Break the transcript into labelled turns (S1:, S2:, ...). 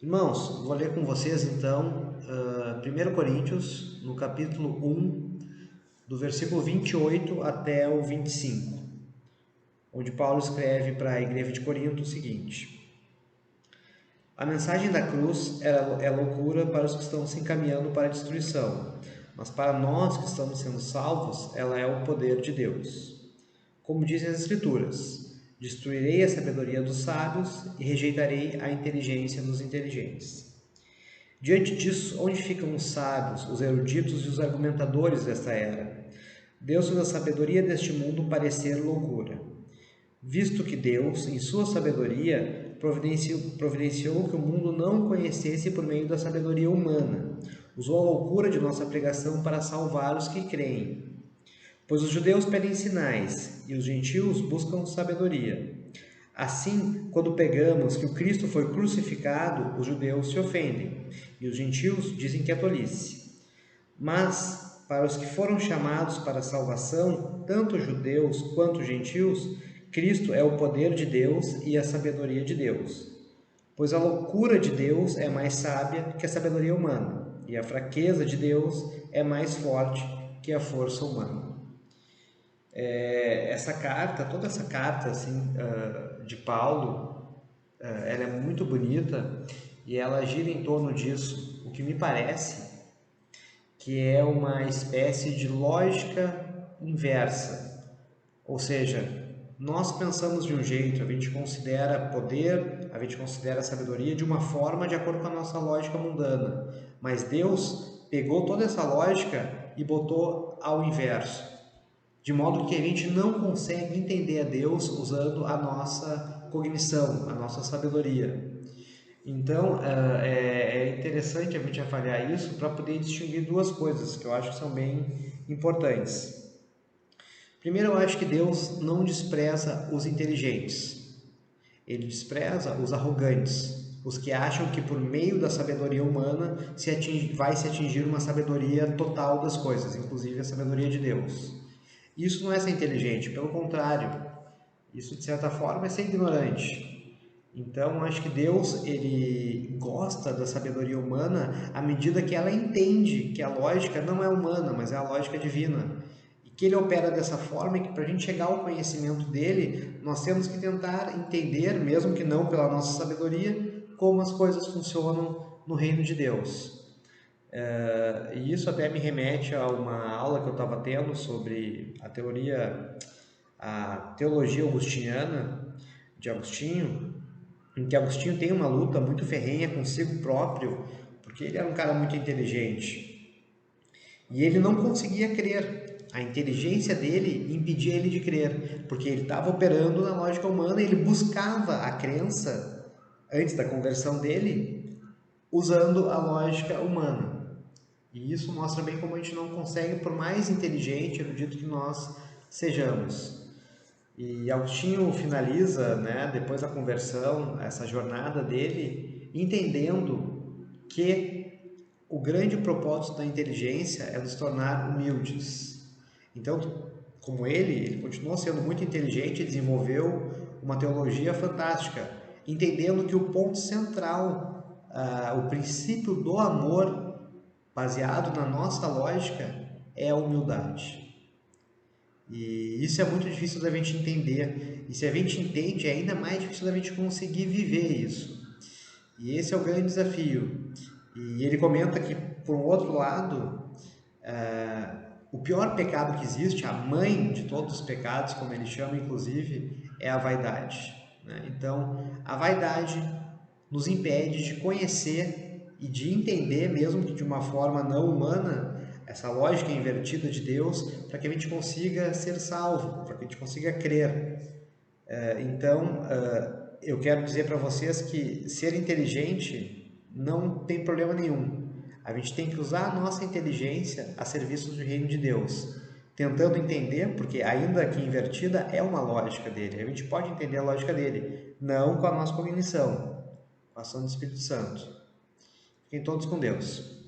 S1: Irmãos, vou ler com vocês então 1 Coríntios, no capítulo 1, do versículo 28 até o 25, onde Paulo escreve para a igreja de Corinto o seguinte: A mensagem da cruz é loucura para os que estão se encaminhando para a destruição, mas para nós que estamos sendo salvos, ela é o poder de Deus. Como dizem as Escrituras: destruirei a sabedoria dos sábios e rejeitarei a inteligência dos inteligentes. Diante disso, onde ficam os sábios, os eruditos e os argumentadores desta era? Deus fez a sabedoria deste mundo parecer loucura, visto que Deus, em sua sabedoria, providenciou que o mundo não conhecesse por meio da sabedoria humana. Usou a loucura de nossa pregação para salvar os que creem. Pois os judeus pedem sinais e os gentios buscam sabedoria. Assim, quando pegamos que o Cristo foi crucificado, os judeus se ofendem e os gentios dizem que é tolice. Mas, para os que foram chamados para a salvação, tanto judeus quanto gentios, Cristo é o poder de Deus e a sabedoria de Deus. Pois a loucura de Deus é mais sábia que a sabedoria humana, e a fraqueza de Deus é mais forte que a força humana. Toda essa carta assim, de Paulo, ela é muito bonita e ela gira em torno disso, o que me parece que é uma espécie de lógica inversa. Ou seja, nós pensamos de um jeito, a gente considera poder, a gente considera sabedoria de uma forma de acordo com a nossa lógica mundana, mas Deus pegou toda essa lógica e botou ao inverso, de modo que a gente não consegue entender a Deus usando a nossa cognição, a nossa sabedoria. Então, é interessante a gente avaliar isso para poder distinguir duas coisas que eu acho que são bem importantes. Primeiro, eu acho que Deus não despreza os inteligentes. Ele despreza os arrogantes, os que acham que por meio da sabedoria humana vai se atingir uma sabedoria total das coisas, inclusive a sabedoria de Deus. Isso não é ser inteligente, pelo contrário, isso de certa forma é ser ignorante. Então, acho que Deus ele gosta da sabedoria humana à medida que ela entende que a lógica não é humana, mas é a lógica divina. E que ele opera dessa forma que para a gente chegar ao conhecimento dele, nós temos que tentar entender, mesmo que não pela nossa sabedoria, como as coisas funcionam no reino de Deus. E isso até me remete a uma aula que eu estava tendo sobre a teologia augustiniana de Agostinho, em que Agostinho tem uma luta muito ferrenha consigo próprio, porque ele era um cara muito inteligente e ele não conseguia crer. A inteligência dele impedia ele de crer, porque ele estava operando na lógica humana e ele buscava a crença antes da conversão dele usando a lógica humana. E isso mostra bem como a gente não consegue, por mais inteligente, erudito que nós sejamos. E Agostinho finaliza, né, depois da conversão, essa jornada dele, entendendo que o grande propósito da inteligência é nos tornar humildes. Então, como ele continuou sendo muito inteligente e desenvolveu uma teologia fantástica, entendendo que o ponto central, o princípio do amor, baseado na nossa lógica, é a humildade. E isso é muito difícil da gente entender. E se a gente entende, é ainda mais difícil da gente conseguir viver isso. E esse é o grande desafio. E ele comenta que, por um outro lado, o pior pecado que existe, a mãe de todos os pecados, como ele chama, inclusive, é a vaidade. Né? Então, a vaidade nos impede de conhecer e de entender, mesmo que de uma forma não humana, essa lógica invertida de Deus, para que a gente consiga ser salvo, para que a gente consiga crer. Então, eu quero dizer para vocês que ser inteligente não tem problema nenhum. A gente tem que usar a nossa inteligência a serviço do reino de Deus, tentando entender, porque ainda que invertida, é uma lógica dele. A gente pode entender a lógica dele, não com a nossa cognição, com a ação do Espírito Santo. Fiquem todos com Deus.